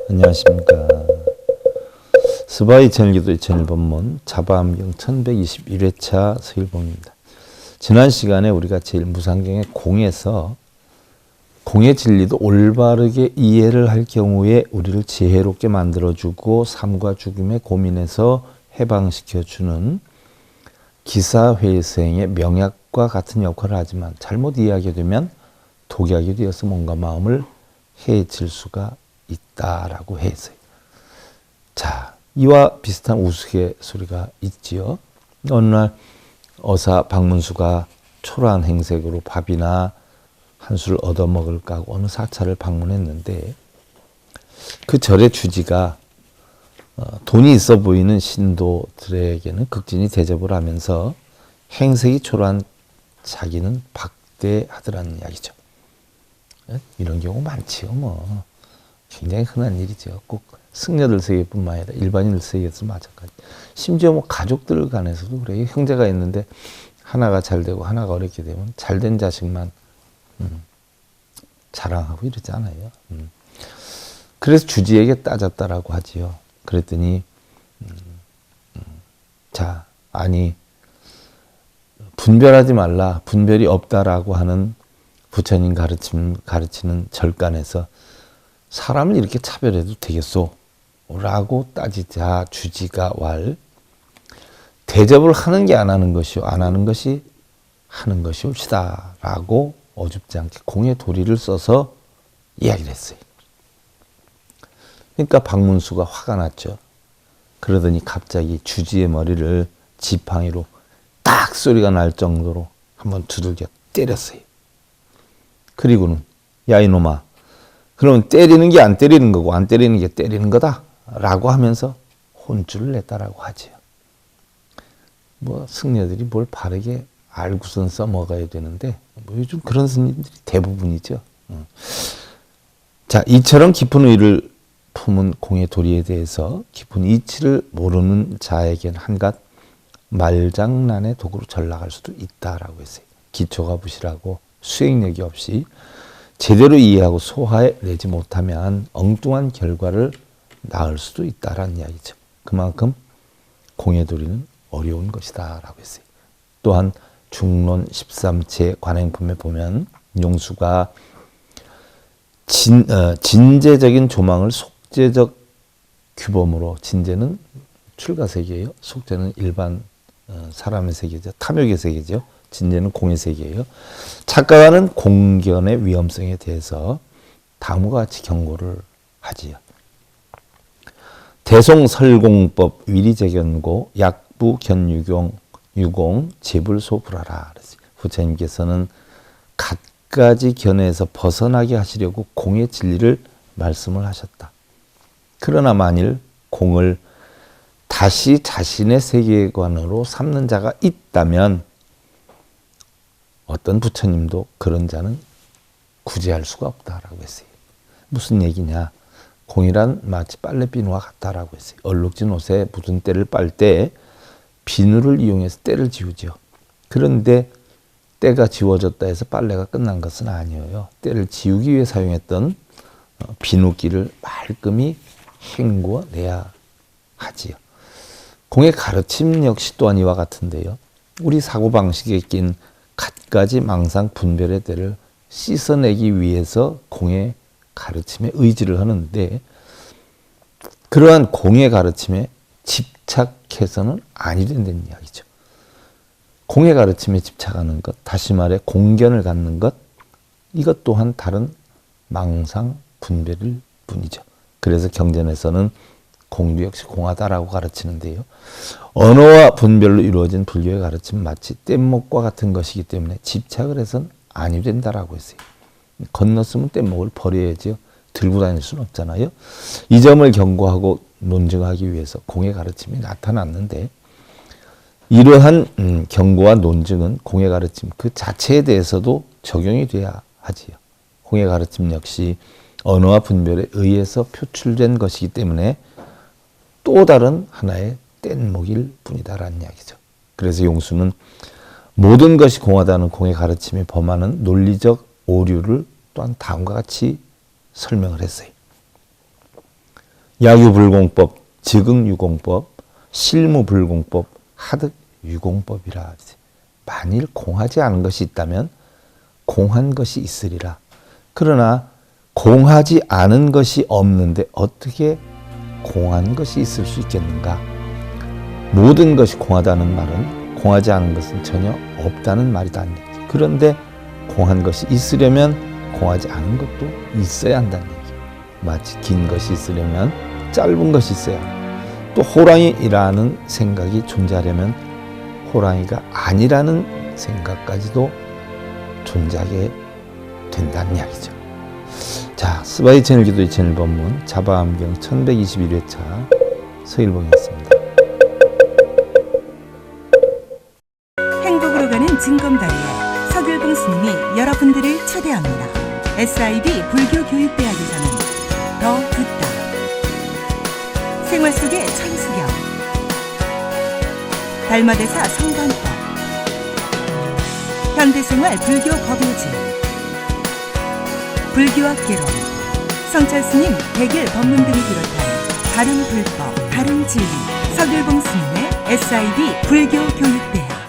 안녕하십니까. 스바 2001기도 2001번문 자바암경 1121회차 서일봉입니다. 지난 시간에 우리가 제1무상경의 공에서 공의 진리도 올바르게 이해를 할 경우에 우리를 지혜롭게 만들어주고 삶과 죽음의 고민에서 해방시켜주는 기사회생의 명약과 같은 역할을 하지만 잘못 이해하게 되면 독약이 되어서 몸과 마음을 해칠 수가 있다라고 했어요. 자, 이와 비슷한 우스갯소리가 있지요. 어느 날 어사 박문수가 초라한 행색으로 밥이나 한 수를 얻어먹을까 하고 어느 사찰을 방문했는데 그 절의 주지가 돈이 있어 보이는 신도들에게는 극진히 대접을 하면서 행색이 초라한 자기는 박대하더라는 이야기죠. 이런 경우 많지요. 뭐 굉장히 흔한 일이죠. 꼭 승려들 세계뿐만 아니라 일반인들 세계에서 마찬가지. 심지어 뭐 가족들 간에서도 그래요. 형제가 있는데 하나가 잘 되고 하나가 어렵게 되면 잘된 자식만 자랑하고 이러지 않아요. 그래서 주지에게 따졌다라고 하지요. 그랬더니 자, 아니 분별하지 말라. 분별이 없다라고 하는 부처님 가르치는 절간에서 사람을 이렇게 차별해도 되겠소? 라고 따지자 주지가 왈 대접을 하는 게 안 하는 것이요 안 하는 것이 하는 것이 옳시다 라고 어줍지 않게 공의 도리를 써서 이야기를 했어요. 그러니까 박문수가 화가 났죠. 그러더니 갑자기 주지의 머리를 지팡이로 딱 소리가 날 정도로 한번 두들겨 때렸어요. 그리고는 야 이놈아, 그러면 때리는 게 안 때리는 거고 안 때리는 게 때리는 거다 라고 하면서 혼쭐을 냈다라고 하지요. 뭐 승려들이 뭘 바르게 알고선 써먹어야 되는데 뭐 요즘 그런 스님들이 대부분이죠. 자, 이처럼 깊은 의를 품은 공의 도리에 대해서 깊은 이치를 모르는 자에겐 한갓 말장난의 도구로 전락할 수도 있다라고 했어요. 기초가 부실하고 수행력이 없이 제대로 이해하고 소화해 내지 못하면 엉뚱한 결과를 낳을 수도 있다라는 이야기죠. 그만큼 공의 도리는 어려운 것이다 라고 했어요. 또한 중론 13체 관행품에 보면 용수가 진제적인 조망을 속제적 규범으로, 진제는 출가세계예요. 속제는 일반 사람의 세계죠. 탐욕의 세계죠. 진제는 공의 세계예요. 착각하는 공견의 위험성에 대해서 다음과 같이 경고를 하지요. 대송설공법 위리재견고 약부견유공 제불소불하라. 부처님께서는 갖가지 견해에서 벗어나게 하시려고 공의 진리를 말씀을 하셨다. 그러나 만일 공을 다시 자신의 세계관으로 삼는 자가 있다면 어떤 부처님도 그런 자는 구제할 수가 없다라고 했어요. 무슨 얘기냐? 공이란 마치 빨래 비누와 같다라고 했어요. 얼룩진 옷에 묻은 때를 빨 때 비누를 이용해서 때를 지우죠. 그런데 때가 지워졌다 해서 빨래가 끝난 것은 아니에요. 때를 지우기 위해 사용했던 비누기를 말끔히 헹구어 내야 하지요. 공의 가르침 역시 또한 이와 같은데요. 우리 사고방식에 낀 갖가지 망상 분별의 때를 씻어내기 위해서 공의 가르침에 의지를 하는데 그러한 공의 가르침에 집착해서는 아니 된다는 이야기죠. 공의 가르침에 집착하는 것, 다시 말해 공견을 갖는 것, 이것 또한 다른 망상 분별일 뿐이죠. 그래서 경전에서는 공도 역시 공하다라고 가르치는데요. 언어와 분별로 이루어진 불교의 가르침은 마치 뗏목과 같은 것이기 때문에 집착을 해서는 아니 된다라고 했어요. 건넜으면 뗏목을 버려야죠. 들고 다닐 수는 없잖아요. 이 점을 경고하고 논증하기 위해서 공의 가르침이 나타났는데 이러한 경고와 논증은 공의 가르침 그 자체에 대해서도 적용이 돼야 하지요. 공의 가르침 역시 언어와 분별에 의해서 표출된 것이기 때문에 또 다른 하나의 뗀목일 뿐이다라는 이야기죠. 그래서 용수는 모든 것이 공하다는 공의 가르침에 범하는 논리적 오류를 또한 다음과 같이 설명을 했어요. 야유불공법, 즉응유공법, 실무불공법, 하득유공법이라 하지. 만일 공하지 않은 것이 있다면 공한 것이 있으리라. 그러나 공하지 않은 것이 없는데 어떻게 공한 것이 있을 수 있겠는가? 모든 것이 공하다는 말은 공하지 않은 것은 전혀 없다는 말이다. 그런데 공한 것이 있으려면 공하지 않은 것도 있어야 한다는 얘기. 마치 긴 것이 있으려면 짧은 것이 있어야 하고, 또 호랑이라는 생각이 존재하려면 호랑이가 아니라는 생각까지도 존재하게 된다는 이야기죠. 자, 스바이 채널 기도 2001번문 자바암경 1121회차 서일봉이었습니다. 행복으로 가는 징검다리에 서길봉 스님이 여러분들을 초대합니다. SIB 불교교육대학에서는 더 듣다, 생활 속의 천수경, 달마대사 성관법, 현대생활 불교 법요지, 불교학 개론, 성찰스님 백일 법문 등을 비롯한 다른 불법, 다른 진리, 서길봉 스님의 SIB 불교교육대학.